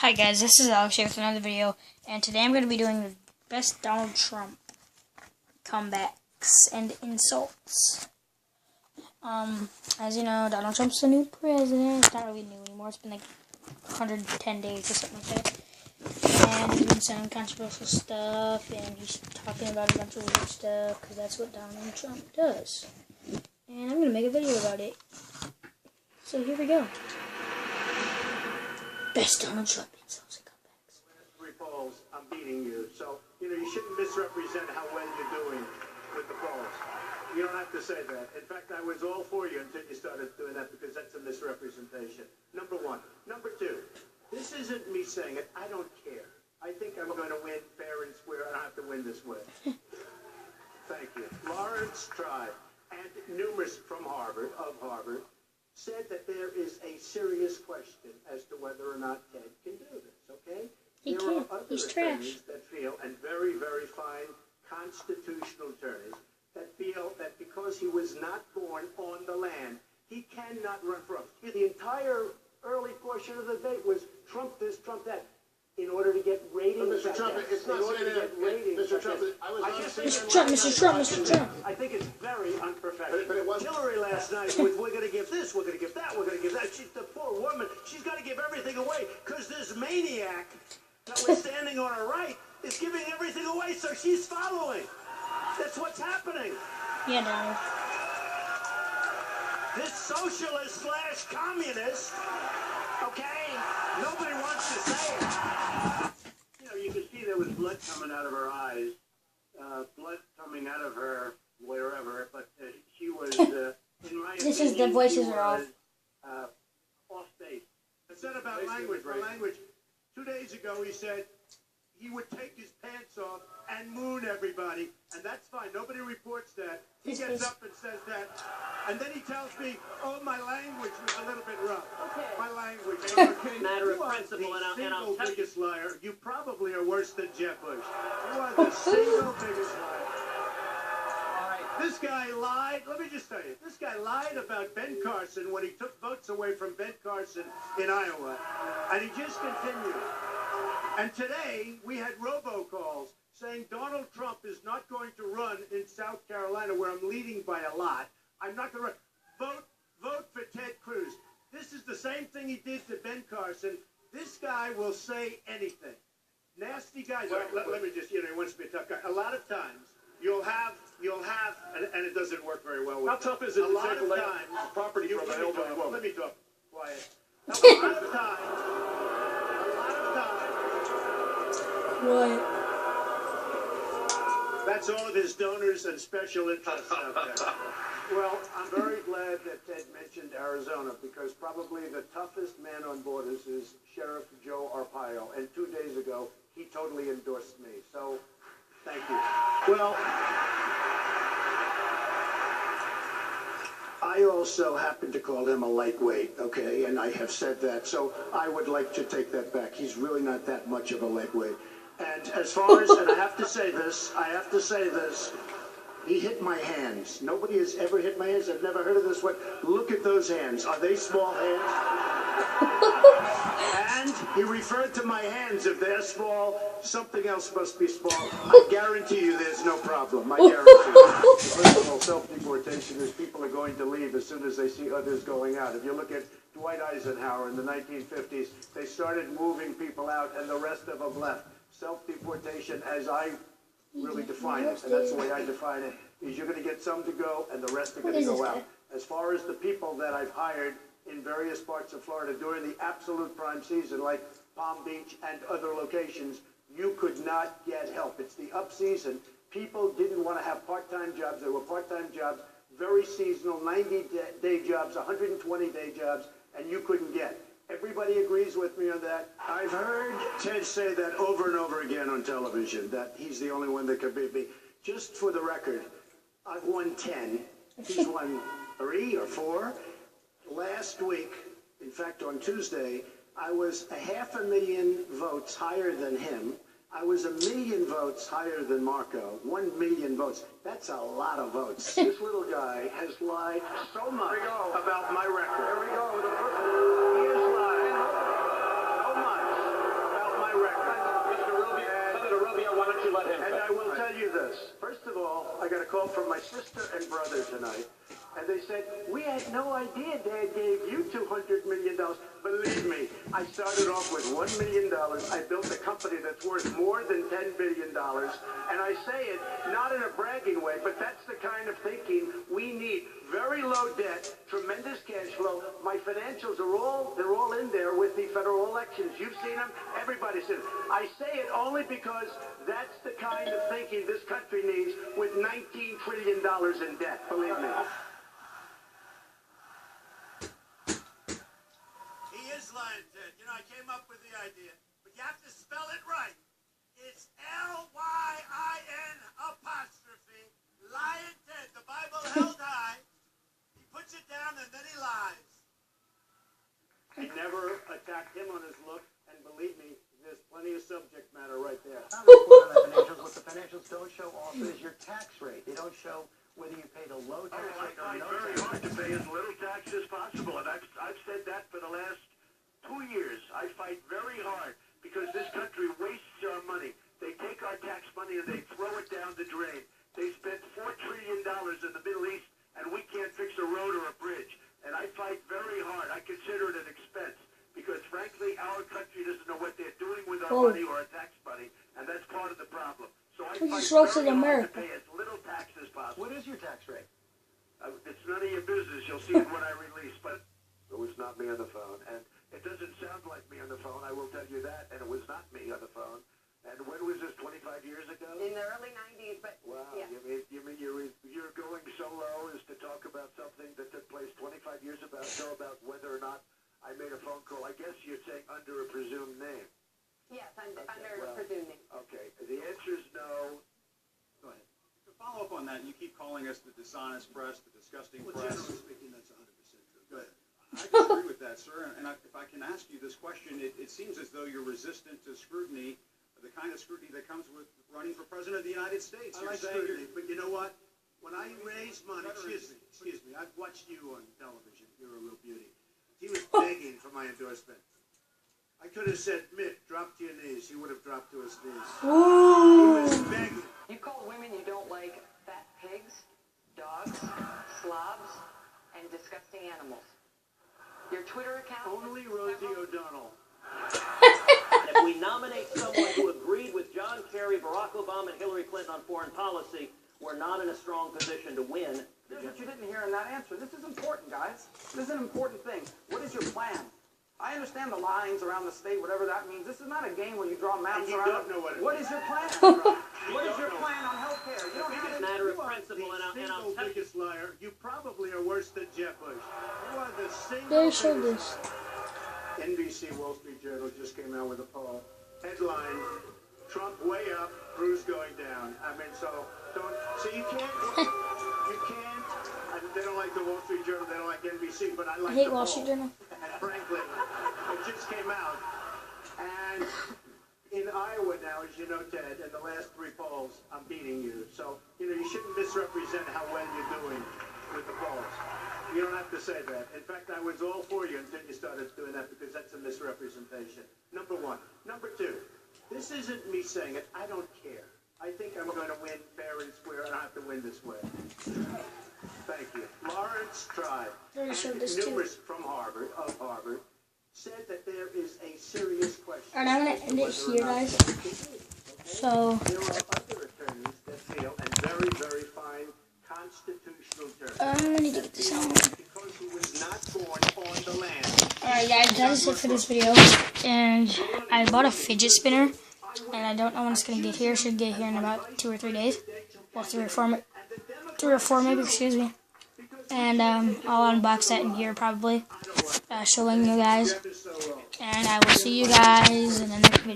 Hi guys, this is Alex here with another video, and today I'm going to be doing the best Donald Trump comebacks and insults. As you know, Donald Trump's the new president. It's not really new anymore. It's been like 110 days or something like that. And he's been saying controversial stuff, and he's talking about a bunch of weird stuff, because that's what Donald Trump does. And I'm going to make a video about it. So here we go. Best Donald Trump insults and comebacks. Three polls, I'm beating you. So, you shouldn't misrepresent how well you're doing with the polls. You don't have to say that. In fact, I was all for you until you started doing that, because that's a misrepresentation. Number one. Number two, this isn't me saying it. I don't care. I think I'm going to win fair and square. I don't have to win this way. Thank you. Lawrence Tribe and numerous from Harvard, said that there is a serious question as to whether or not Ted can do this, okay? He can't. He's trash. That feel, and very, very fine constitutional attorneys that feel that because he was not born on the land, he cannot run for office. The entire early portion of the debate was Trump this, Trump that, in order to get ratings. Mr. Trump, it's not saying that. Mr. Trump, Mr. Trump. I think it's very unprofessional. But it wasn't. Hillary last night, we're going to give this, we're going to give that, we're going to give that. She's the poor woman. She's got to give everything away because this maniac that was standing on her right is giving everything away, so she's following. That's what's happening. Yeah, no. This socialist / communist, okay, nobody wants to say it. You could see there was blood coming out of her eyes, blood coming out of her wherever, but she was, in my opinion, This is the voices are off. Off base. I said about language, 2 days ago he said he would take his pants off and moon everybody, and that's fine. Nobody reports that. He gets up and says that, and then he tells me, oh, my language was a little bit rough. Okay. My language. Matter of principle, and I'll tell you. Biggest liar. You probably are worse than Jeb Bush. You are the single biggest liar. All right. This guy lied. Let me just tell you. This guy lied about Ben Carson when he took votes away from Ben Carson in Iowa, and he just continued. And today, we had robocalls saying Donald Trump is not going to run in South Carolina, where I'm leading by a lot. I'm not going to run. Vote for Ted Cruz. This is the same thing he did to Ben Carson. This guy will say anything. Nasty guys. Let me just, he wants to be a tough guy. A lot of times, you'll have, and it doesn't work very well with How tough is it to take away property from an elderly woman? Let me talk. Quiet. A lot of times. What? That's all of his donors and special interests out there. Well, I'm very glad that Ted mentioned Arizona, because probably the toughest man on borders is Sheriff Joe Arpaio. And 2 days ago, he totally endorsed me. So, thank you. Well, I also happen to call him a lightweight, okay? And I have said that. So I would like to take that back. He's really not that much of a lightweight. And as far as, and I have to say this, he hit my hands. Nobody has ever hit my hands. I've never heard of this one. Look at those hands. Are they small hands? And he referred to my hands. If they're small, something else must be small. I guarantee you there's no problem. I guarantee you. First of all, self-deportation is people are going to leave as soon as they see others going out. If you look at Dwight Eisenhower in the 1950s, they started moving people out and the rest of them left. Self-deportation, as I really define it, and that's the way I define it, is you're going to get some to go and the rest are going to go out. As far as the people that I've hired in various parts of Florida during the absolute prime season, like Palm Beach and other locations, you could not get help. It's the up season. People didn't want to have part-time jobs. There were part-time jobs, very seasonal, 90-day jobs, 120-day jobs, and you couldn't get. Everybody agrees with me on that. I've heard Ted say that over and over again on television, that he's the only one that could beat me. Just for the record, I've won 10. He's won 3 or 4. Last week, in fact, on Tuesday, I was 500,000 votes higher than him. I was 1 million votes higher than Marco. 1 million votes. That's a lot of votes. This little guy has lied so much about my record. There we go. He has lied so much let him And finish. I will tell you this. First of all, I got a call from my sister and brother tonight. And they said, we had no idea Dad gave you $200 million. Believe me, I started off with $1 million. I built a company that's worth more than $10 billion. And I say it not in a bragging way, but that's the kind of thinking we need. Very low debt, tremendous cash flow. My financials they're all in there with the federal elections. You've seen them. Everybody's seen them. I say it only because that's the kind of thinking this country needs with $19 trillion in debt. Believe me. He is lying, Ted. You know, I came up with the idea, but you have to spell it right. It's Lyin apostrophe. Lion Ted. The Bible held high. He puts it down and then he lies. I never attacked him on his look, and believe me, there's plenty of subject matter right there. What the financials don't show also is your tax rate. They don't show whether you paid a low tax rate or no tax rate. Very hard to pay as little tax as possible, and I've said that for the last 2 years. I fight very hard because this country wastes our money. They take our tax money and they throw it down the drain. They spent $4 trillion in the Middle East, and we can't fix a road or a bridge. And I fight very hard. I consider it an expense because, frankly, our country doesn't know what they're doing with our money or our tax money, and that's part of the problem. So I fight very hard to pay as little tax as possible. What is your tax rate? It's none of your business. You'll see it when I release, but it was not me on the phone. And it doesn't sound like me on the phone, I will tell you that, and it was not me on the phone. And when was this, 25 years ago? In the early 90s, but Wow, yeah. you mean you're going so low as to talk about something that took place 25 years ago about whether or not I made a phone call? I guess you're saying under a presumed name. Yes, under presumed name. Okay, the answer is no. Go ahead. To follow up on that, you keep calling us the dishonest press, the disgusting Well, press. generally speaking, that's 100% true. Go ahead. I disagree with that, sir. And if I can ask you this question, it seems as though you're resistant to scrutiny, the kind of scrutiny that comes with running for president of the United States. I like scrutiny, but you know what? When I raise money, excuse me, I've watched you on television. You're a real beauty. He was begging for my endorsement. I could have said, Mitt, drop to your knees. He would have dropped to his knees. He was begging. You call women you don't like fat pigs, dogs, slobs, and disgusting animals. Your Twitter account? Only Rosie O'Donnell. And if we nominate someone who agreed with John Kerry, Barack Obama, and Hillary Clinton on foreign policy, we're not in a strong position to win. Here's what you didn't hear in that answer. This is important, guys. This is an important thing. What is your plan? I understand the lines around the state, whatever that means. This is not a game where you draw maps And you around. don't know what it What means. is your plan? What is your plan on health care? You don't have It's a it. matter of You are principle, and the I'll single tell you. biggest liar. You probably are worse than Jeb Bush. You are the single They showed biggest. this. NBC Wall Street Journal just came out with a poll. Headline, Trump way up, Cruz going down. I mean, so don't, so you can't, they don't like the Wall Street Journal, they don't like NBC, but I like I hate the Wall poll. Street Journal. And frankly, it just came out. And in Iowa now, as you know, Ted, in the last 3 polls, I'm beating you. So, you shouldn't misrepresent how well you're doing with the polls. You don't have to say that. In fact, I was all for you until you started doing that because that's a misrepresentation. Number 1. Number 2, this isn't me saying it. I don't care. I think I'm going to win fair and square, and I have to win this way. Thank you. Lawrence Tribe They showed and this too. numerous from Harvard, said that there is a serious question. Alright, I'm gonna end it here, guys. So, There are other attorneys that feel, and very, very fine constitutional terms, I'm gonna need to get this out. because he was not born on the land. Alright, guys, that is it for this video. And I bought a fidget spinner, and I don't know when it's gonna get here. It should get here in about 2 or 3 days. Well, 3 or 4 maybe, excuse me. And I'll unbox that in here probably, showing you guys. And I will see you guys in the next video.